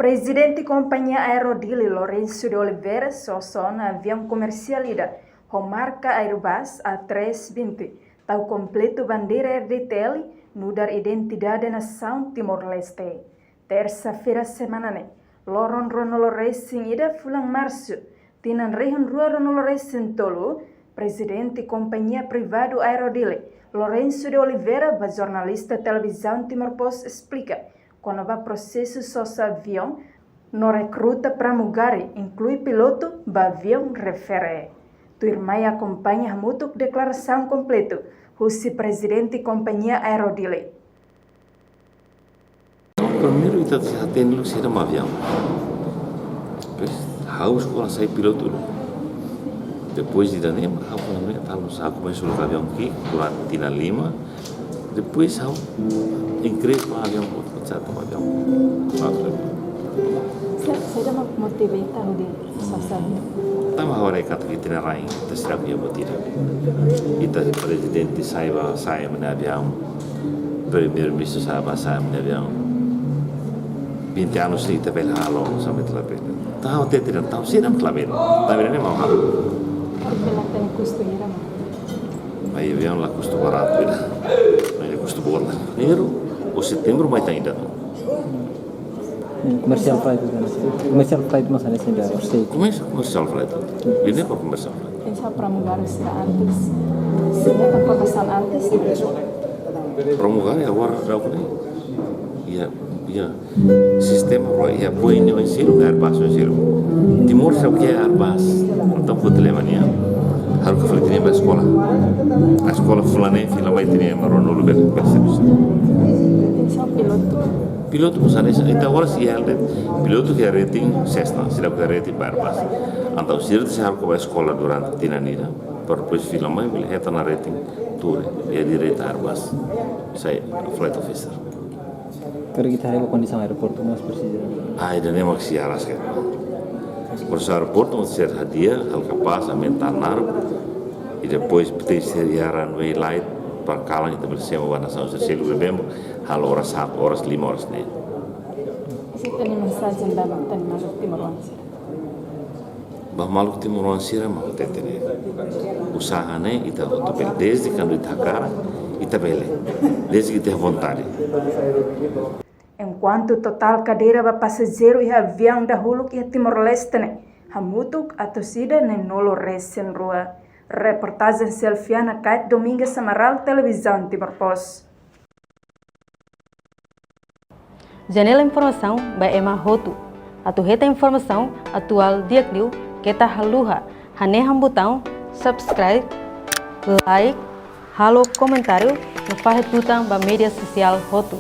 Presidente Companhia Aerodile Lourenço de Oliveira sosona avião comercial com marca Airbus A320, tal completo bandeira RDTL, mudar identidade nação Timor-Leste. Terça-feira semana ne, Loron Ronolo Racing ida fulang março, tinan rehan rua Ronolo Racing tolo, Presidente Companhia Privado Aerodile Lourenço de Oliveira, jornalista televisão Timor-Post explica quando vai processo sossa avião, no recruta para mugari, inclui piloto, avião refere. Tu irmã acompanha mutu declaração completo, Russi Presidente Companhia Aerodile. Primeiro kita hati dulu sih nama avião. Depois, harus kalau saya piloto dulu. Depois de danem, aku namanya tahu saya começou o avião aqui, kurang tina 5. Depois eu entrei com o avião, satu avião. Saya mau motivasi tahu di sasanya. Tama hora kata kita na rain, kita será que motiva. Kita presidente saya mana avião, primeiro-ministro saya mana avião. 20 anos kita bel halo sampai terlebih. Tahu tidak tahu sih nam terlebih. Tapi ini mau halo. Pela tem custo ira mah. Aí avião lá custo barato ida. Aí custo bola. Dinheiro o setembro vai estar ainda. Commercial flight mas ada senda orsi. Commercial flight. Ini apa commercial flight? Pensa pramugari sudah antes. Sehingga kan pemesan antes. Pramugari agora já o ya sistema ya poinnya ensiro Airbus ensiro. Timor sabe que é Airbus. Então foi telemania. Harus ke flight ini sekolah. A sekolah fulane fila vai ter marono lugar serviço. Piloto misalnya, itu orang sih piloto que rating Cessna, sila que rating Airbus. Então se ele harus ke sekolah durante tinanira, depois fila mai ele heta na rating tour, dia direito Airbus. Saya flight officer. Kalau kita hari kondisi aeroporto mas persija. Ainda nem mais se aras que. Por ser aeroporto mas ser hadiah, hal capaz a mentanar, e depois ter seriar runway light para kalang itu bersama warna sama selu bebem hal horas 4 horas 5 horas nih. Itu ni mensagem da Maluk Timor-Leste. Bah Maluk Timor-Leste mau tetene. Usahanya itu untuk desde quando está cara, itu bele. Desde que tem vontade. Enquanto total cadeira para passageiro e avião da Huluk e Timor-Leste ne, hamutuk a torcida nem nolo recém rua. Reportagem Selfiana Kait Domingues Samaral Televisão Timor-Post. Janela informação by Emma Hotu. Atuheta informação atual diakliu kita haluha. Haneham botão subscribe, like, halo comentário no fahet tutang ba media sosial Hotu.